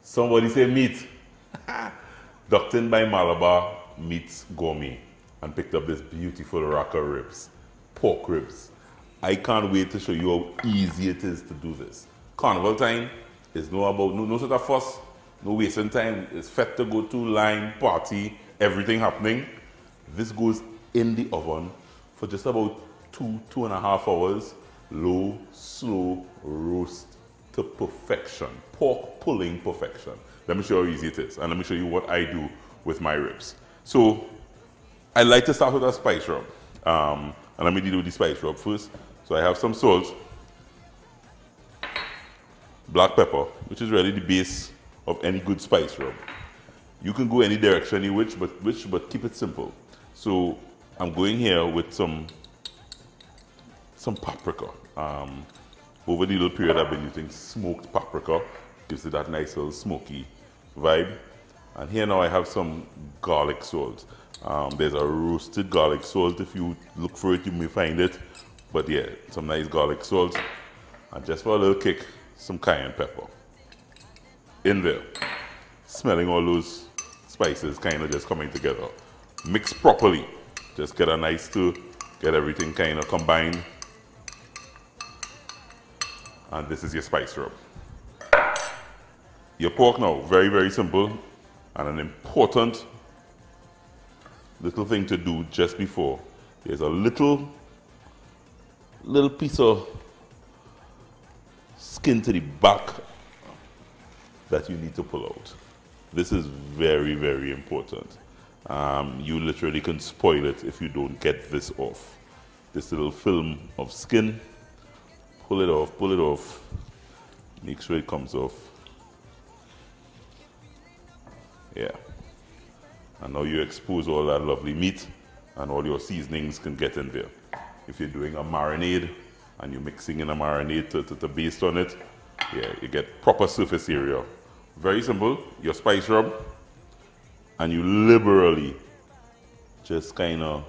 Somebody say meat. Ducked in by Malabar Meats Gourmet and picked up this beautiful rack of ribs, pork ribs. I can't wait to show you how easy it is to do this. Carnival time is no sort of fuss, no wasting time. It's fet to go to, line, party, everything happening. This goes in the oven for just about 2.5 hours. Low, slow roast to perfection. Pork pulling perfection. Let me show you how easy it is, and let me show you what I do with my ribs. So, I like to start with a spice rub. And let me deal with the spice rub first. So I have some salt, black pepper, which is really the base of any good spice rub. You can go any direction you wish, but keep it simple. So I'm going here with some paprika. Over the little period I've been using smoked paprika, gives it that nice little smoky vibe. And here now I have some garlic salt. There's a roasted garlic salt. If you look for it, you may find it. But yeah, some nice garlic salt. And just for a little kick, some cayenne pepper. In there. Smelling all those spices kind of just coming together. Mix properly. Just get a nice stir. Get everything kind of combined. And this is your spice rub. Your pork now, very, very simple. And an important little thing to do just before. There's a little piece of skin to the back that you need to pull out. This is very, very important. You literally can spoil it if you don't get this off. This little film of skin, pull it off, make sure it comes off. Yeah. And now you expose all that lovely meat and all your seasonings can get in there. If you're doing a marinade and you're mixing in a marinade to baste on it, yeah, you get proper surface area. Very simple, your spice rub, and you liberally just kind of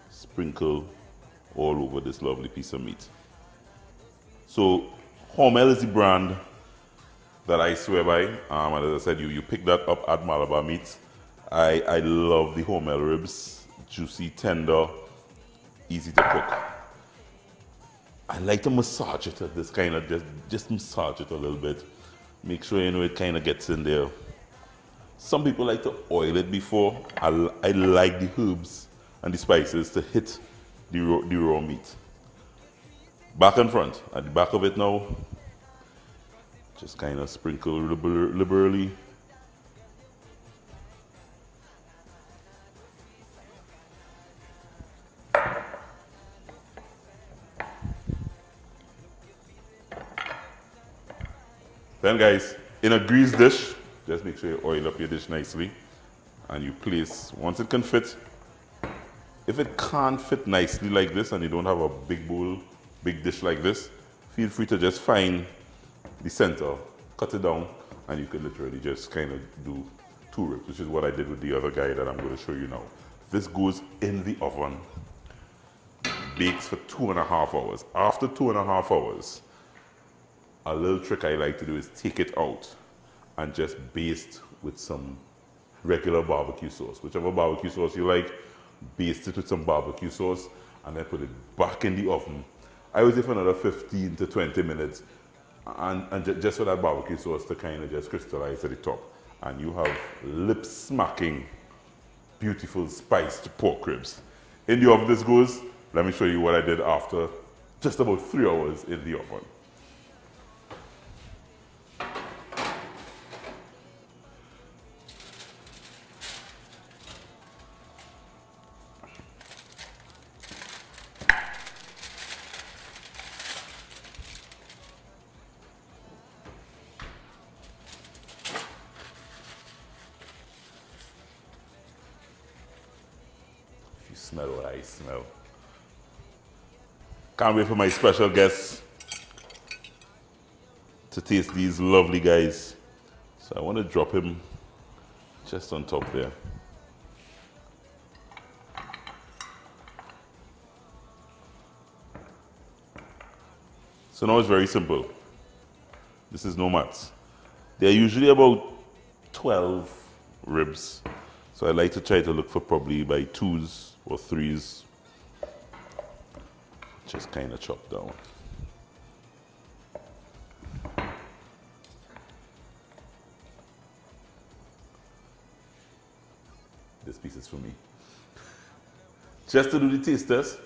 sprinkle all over this lovely piece of meat. So Hormel is the brand that I swear by, and as I said, you pick that up at Malabar Meats. I love the Hormel ribs, juicy, tender, easy to cook. I like to massage it at this kind of, just massage it a little bit. Make sure you know it kind of gets in there. Some people like to oil it before. I like the herbs and the spices to hit the raw meat. Back and front, at the back of it now, just kind of sprinkle liberally. Then guys, in a greased dish, just make sure you oil up your dish nicely and you place, once it can fit. If it can't fit nicely like this and you don't have a big bowl, big dish like this, feel free to just find the center, cut it down, and you can literally just kind of do 2 ribs, which is what I did with the other guy that I'm going to show you now. This goes in the oven, bakes for 2.5 hours. After 2.5 hours, a little trick I like to do is take it out and just baste with some regular barbecue sauce. Whichever barbecue sauce you like, baste it with some barbecue sauce and then put it back in the oven. I would say for another 15 to 20 minutes and just for that barbecue sauce to kind of just crystallize at the top. And you have lip-smacking, beautiful spiced pork ribs. In the oven this goes. Let me show you what I did after just about 3 hours in the oven. You smell what I smell. Can't wait for my special guests to taste these lovely guys. So I want to drop him just on top there. So now it's very simple. This is no maths. They're usually about 12 ribs. So I like to try to look for probably by 2s or 3s. Just kind of chopped down. This piece is for me. Just to do the taste test.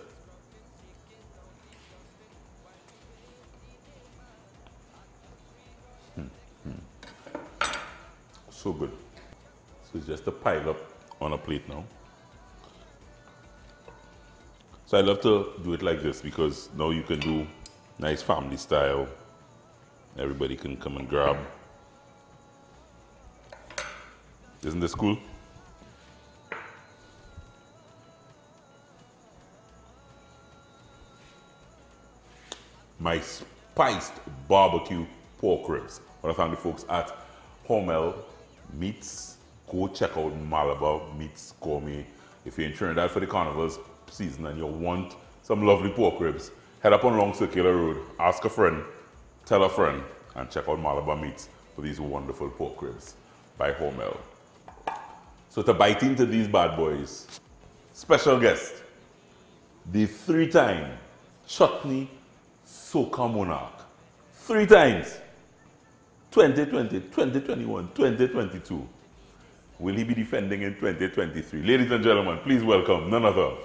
So good. So it's just a pile up on a plate now. So I love to do it like this because now you can do nice family style. Everybody can come and grab. Isn't this cool? My spiced barbecue pork ribs. One of the family folks at Hormel Meats. Go check out Malabar Meats Gourmet. If you're in Trinidad for the carnival's season and you want some lovely pork ribs, head up on Long Circular Road, ask a friend, tell a friend, and check out Malabar Meats for these wonderful pork ribs by Hormel. So to bite into these bad boys, special guest, the 3-time Chutney Soca Monarch. 3 times. 2020, 2021, 2022. Will he be defending in 2023? Ladies and gentlemen, please welcome none other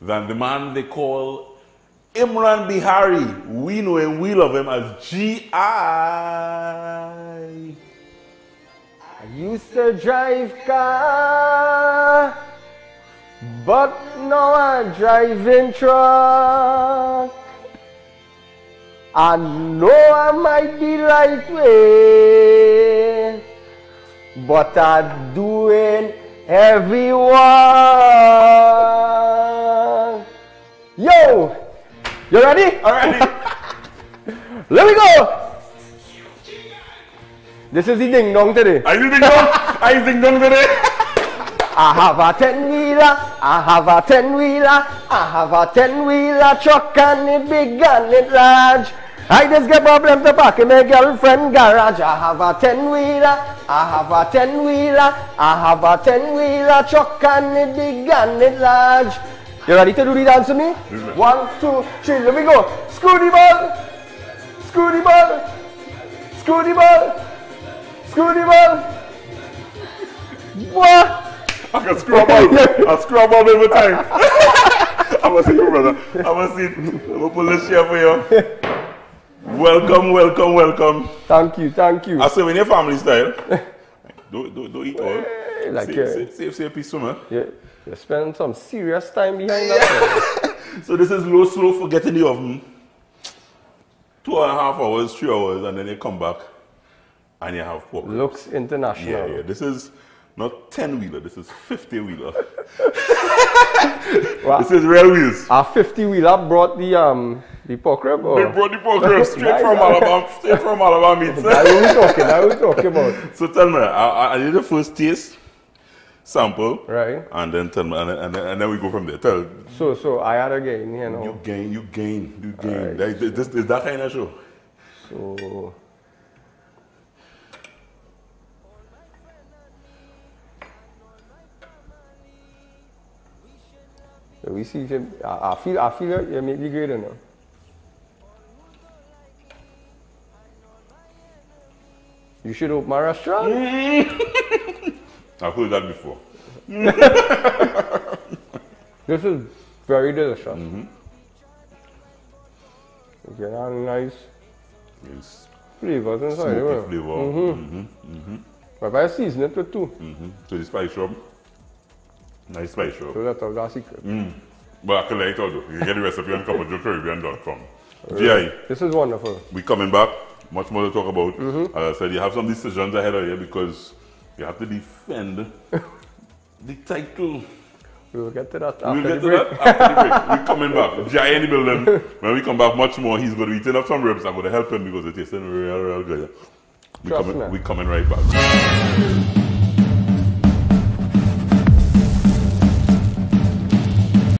than the man they call Imran Beharry. We know him, we love him as G.I. I used to drive car, but now I'm driving truck. I know I might be right way, but I'm doing everyone. Yo, you ready? Alright. Let me go. This is the ding dong today. I ding dong. I ding dong today. I have a 10-wheeler, I have a 10-wheeler, I have a 10-wheeler truck and it big and it large. I just get problem to park in my girlfriend garage. I have a 10-wheeler, I have a 10-wheeler, I have a 10-wheeler truck and it big and it large. You ready to do the dance with me? 1, 2, 3, let me go. Screw the ball, screw the ball, screw the ball, screw the ball. What? I can scrub all. I scrub all every time. I must see you, brother. I must see. I'm gonna pull this chair for you. Welcome, welcome, welcome. Thank you, thank you. I say when your family style, don't eat all. Like Save a piece for me. Yeah, you spend some serious time behind that. So this is low, slow for getting the oven. 2.5 hours, 3 hours, and then you come back and you have pork. Looks international. Yeah, yeah. This is not 10-wheeler, this is 50-wheeler. Well, this is real wheels. Our 50-wheeler brought the pork rib? Or? They brought the pork rib straight from Malabar, meats. That's what we're talking about. So tell me, I did the first taste sample, right? And then tell me, and then we go from there. Tell. So I had a gain, you know. You gain. Right. This is that kind of show. So we see if you, I feel you make the grade now. You should open my restaurant. I've heard that before. This is very delicious. Mm-hmm. You get a nice Yes. flavors inside. Smoky flavor. But I season it with too. So the spice rub. Nice spice rub. So that's our secret. But I can let you all do. You can get the recipe on cupboardcaribbean.com. G.I. This is wonderful. We coming back. Much more to talk about. As I said, you have some decisions ahead of you because you have to defend the title. We will get to that after We'll the get to break. that after the break. We're coming back. G.I. in the building. When we come back much more, he's going to be eating up some ribs. I'm going to help him because it tastes real good. We're coming right back.